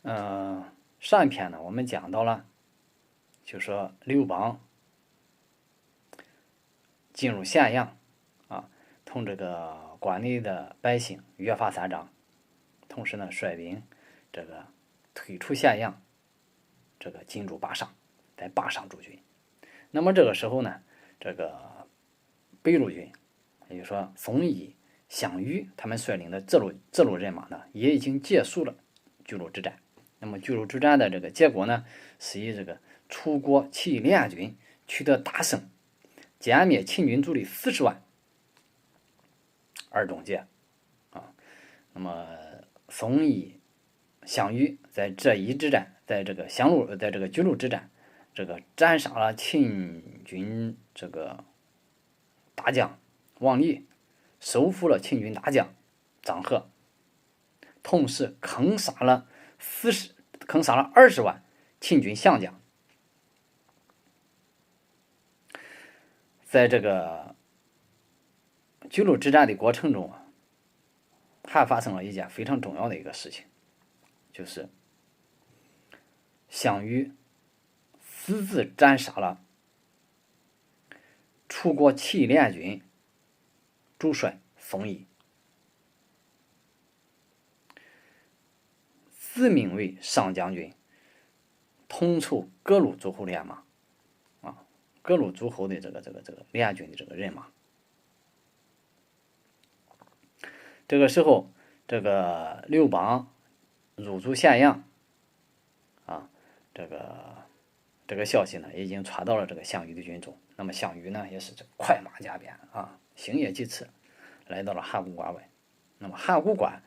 上一篇呢，我们讲到了，就说刘邦进入咸阳啊，同这个关内的百姓约法三章，同时呢，率兵这个退出咸阳，这个进驻巴上，在巴上驻军。那么这个时候呢，这个北路军，也就是说宋义、项羽他们率领的这路人马呢，也已经结束了巨鹿之战。那么巨鹿之战的这个结果呢，是以这个楚国起义联军取得大胜，歼灭秦军主力40万而终结啊。那么宋义、项羽在这一之战，在这个巨鹿之战，这个斩杀了秦军这个大将王离，收复了秦军大将张合，同时坑杀了20万秦军降将。在这个巨鹿之战的过程中啊，还发生了一件非常重要的一个事情，就是项羽私自斩杀了楚国起义联军主帅宋义，自命为上将军，统筹各路诸侯联马啊，各路诸侯的这个联军的这个人马。这个时候，这个刘邦入驻咸阳啊，这个消息呢，已经传到了这个项羽的军中。那么项羽呢，也是这快马加鞭啊，星夜疾驰，来到了函谷关外。那么函谷关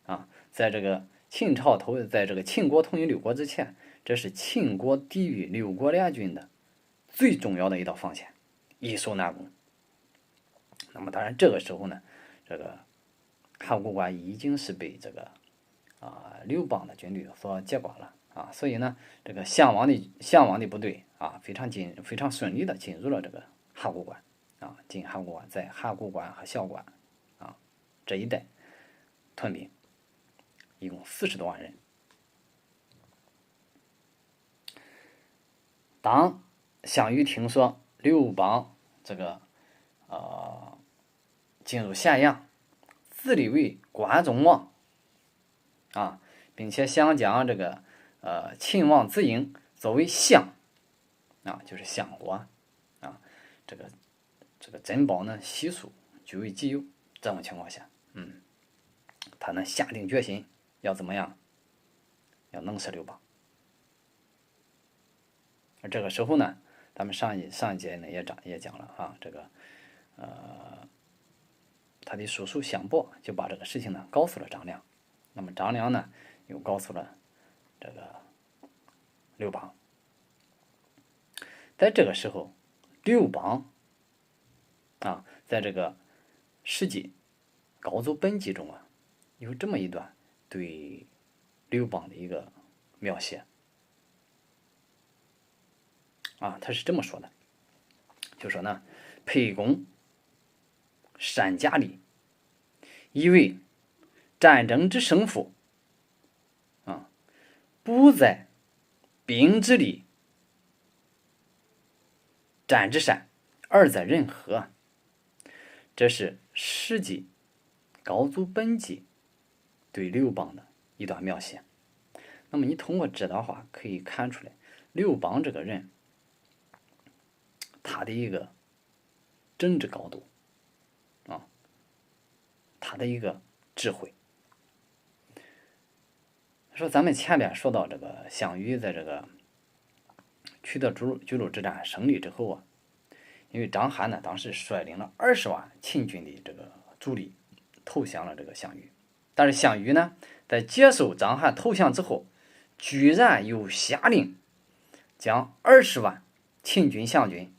啊，在这个秦国统一六国之前，这是秦国抵御六国联军的最重要的一道防线，易守难攻。那么当然这个时候呢，这个函谷关已经是被这个刘邦的军队所接管了啊，所以呢，这个项王的部队啊，非常顺利的进入了这个函谷关啊，进函谷关，在函谷关和萧关啊这一带屯兵，一共40多万人。当项羽听说刘邦这个进入咸阳，自立为关中王啊，并且想将这个秦王子婴作为相啊，就是相国啊，这个珍宝呢悉数据为己有。这种情况下，他呢下定决心要怎么样？要弄死刘邦。而这个时候呢，咱们上一节呢也讲了啊，这个他的叔叔项伯就把这个事情呢告诉了张良。那么张良呢又告诉了这个刘邦。在这个时候，刘邦啊，在这个《史记·高祖本纪》中啊，有这么一段对刘邦的一个描写啊，他是这么说的，就说呢，沛公善假力，以为战争之胜负啊，不在兵之利，战之善，而在人和。这是《史记·高祖本纪》对刘邦的一段描写。那么你通过这段话可以看出来，刘邦这个人他的一个政治高度啊，他的一个智慧。说咱们前面说到这个项羽在这个取得巨鹿之战胜利之后啊，因为章邯呢当时率领了20万秦军的这个主力投降了这个项羽，但是项羽呢在接受章邯投降之后，居然又下令将20万秦军降军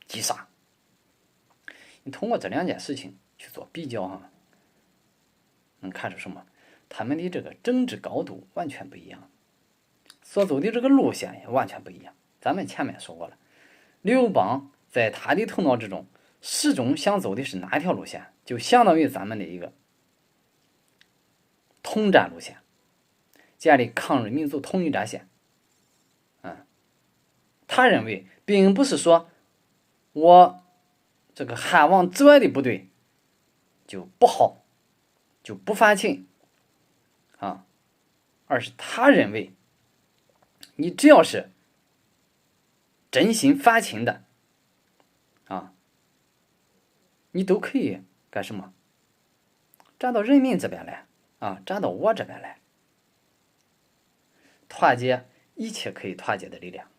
击杀。你通过这两件事情去做比较哈，能看出什么？他们的这个政治高度完全不一样，所走的这个路线也完全不一样。咱们前面说过了，刘邦在他的头脑之中始终想走的是哪一条路线，就相当于咱们的一个统战路线。建立抗日民族统一战线。他认为并不是说我这个汉王之外的部队就不好，就不反秦啊，而是他认为你只要是真心反秦的啊，你都可以干什么？站到人民这边来啊，站到我这边来，团结一切可以团结的力量。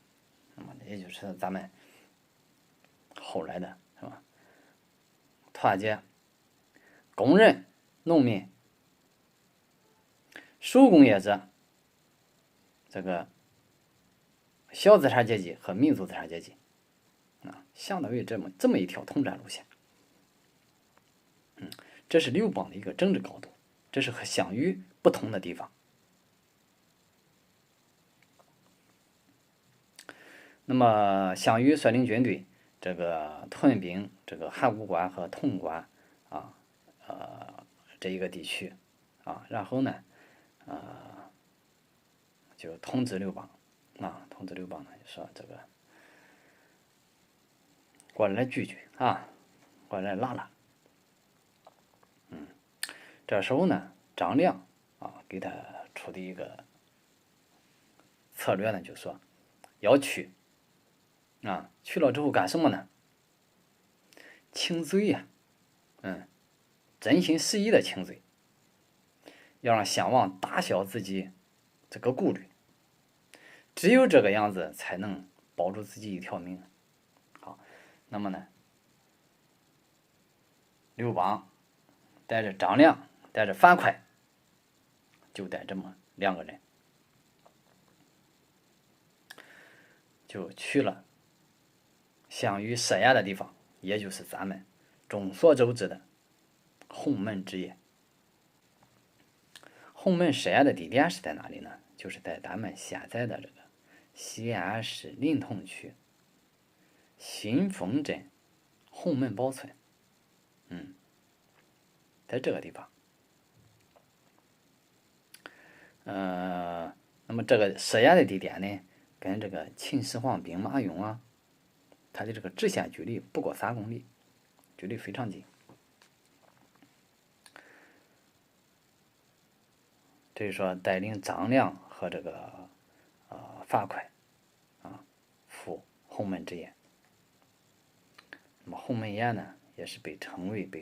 那么也就是咱们后来的是吧？团结工人、农民、手工业者、这个小资产阶级和民族资产阶级啊，相当于这么一条统战路线。这是刘邦的一个政治高度，这是和项羽不同的地方。那么项羽率领军队这个屯兵这个函谷关和潼关啊，这一个地区啊，然后呢，就通知刘邦啊，通知刘邦呢，就说这个过来聚聚啊，过来拉拉。这时候呢，张良啊给他出的一个策略呢，就说要去啊，去了之后干什么呢？请罪呀，真心实意的请罪，要让项王打消自己这个顾虑，只有这个样子才能保住自己一条命。好，那么呢，刘邦带着张良，带着樊哙，就带这么2个人，就去了项羽设宴的地方，也就是咱们众所周知的鸿门之夜。鸿门设宴的地点是在哪里呢？就是在咱们现在的这个西安市临潼区新丰镇鸿门堡村，在这个地方。那么这个设宴的地点呢，跟这个秦始皇兵马俑啊，它的这个直线距离不过3公里，距离非常近。这就说带领张良和这个樊哙啊赴鸿门之宴。那么鸿门宴呢，也是被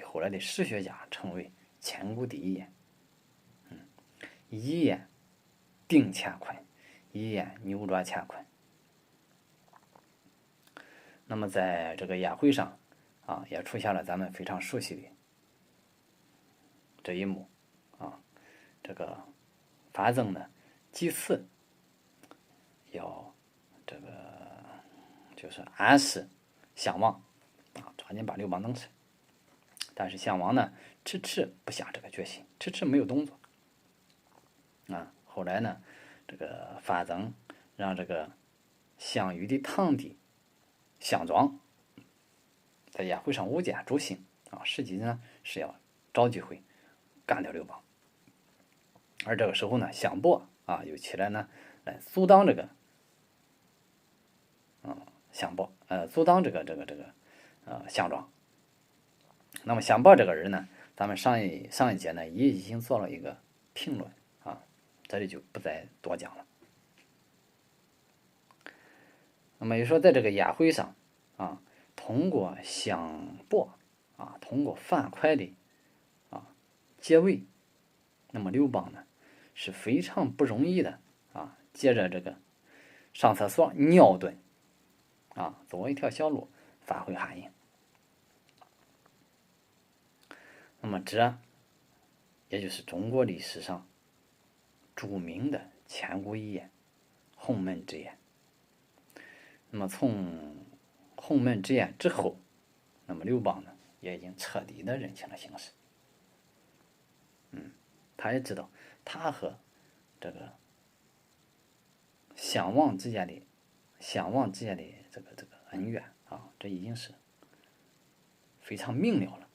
后来的史学家称为千古第一宴。一宴定乾坤，一宴扭转乾坤。那么在这个宴会上啊，也出现了咱们非常熟悉的这一幕啊，这个范增呢祭祀要这个就是暗示项王啊，抓紧把刘邦弄死。但是项王呢迟迟不下这个决心，迟迟没有动作啊。后来呢，这个范增让这个项羽的堂弟项庄在宴会上舞剑助兴啊，实际呢是要找机会干掉刘邦。而这个时候呢，项伯啊又起来呢来阻挡这个项伯阻挡这个项庄。那么项伯这个人呢，咱们上一节呢也已经做了一个评论啊，这里就不再多讲了。那么也说在这个宴会上啊，通过项伯啊，通过樊哙的结尾，那么刘邦呢是非常不容易的啊，借着这个上厕所尿遁啊，走一条小路发挥汗颜。那么这也就是中国历史上著名的千古一宴鸿门之宴。那么从鸿门之宴之后，那么刘邦呢也已经彻底的认清了形势。他也知道他和这个项王之间的这个恩怨啊，这已经是非常明了了，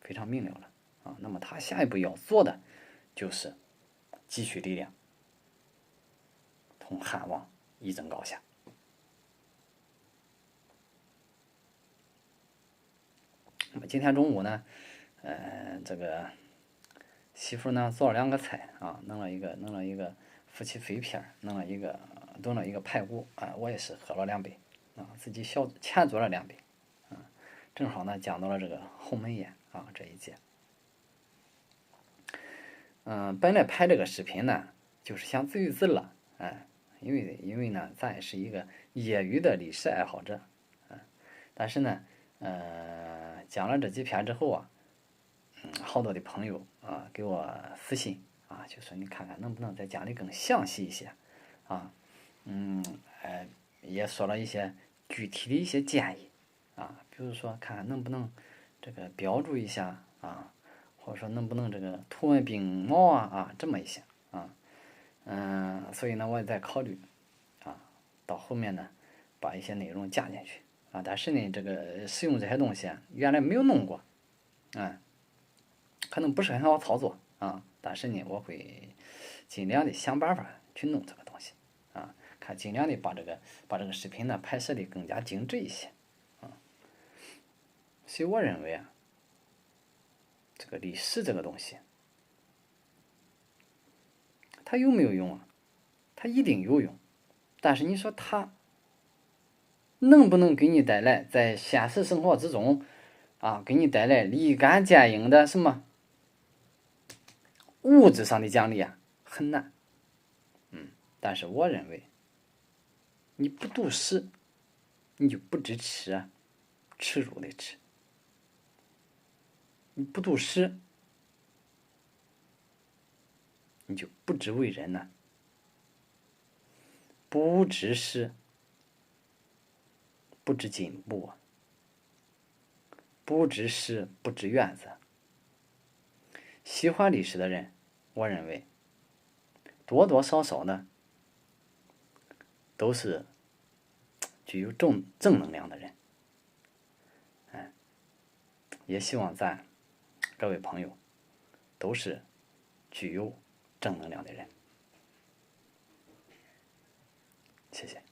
非常明了了啊。那么他下一步要做的就是积蓄力量，同汉王一争高下。那么今天中午呢，这个媳妇呢做了2个菜啊，弄了一个夫妻肺片，炖了一个排骨啊，我也是喝了2杯啊，自己前做了2杯啊，正好呢讲到了这个鸿门宴啊这一节。本来拍这个视频呢，就是想自娱自乐，因为呢，咱也是一个业余的历史爱好者，但是呢，讲了这几篇之后啊，好多的朋友啊给我私信啊，就说你看看能不能再讲的更详细一些啊，也说了一些具体的一些建议啊，比如说看看能不能这个标注一下啊，或者说能不能这个图文并茂啊这么一些啊，所以呢我也在考虑啊，到后面呢把一些内容加进去啊，但是呢这个使用这些东西原来没有弄过，可能不是很好操作啊，但是呢我会尽量的想办法去弄这个东西啊，看尽量的把这个视频呢拍摄的更加精致一些啊，所以我认为啊，这个历史这个东西，它有没有用啊？它一定有用，但是你说它能不能给你带来在现实生活之中啊，给你带来立竿见影的什么物质上的奖励啊？很难。但是我认为，你不读史，你就不知耻啊，耻辱的耻。你不读史，你就不知为人呐、不知史，不知进步啊，不知史，不知原则。喜欢历史的人，我认为多多少少呢，都是具有正能量的人。也希望咱各位朋友都是具有正能量的人。谢谢。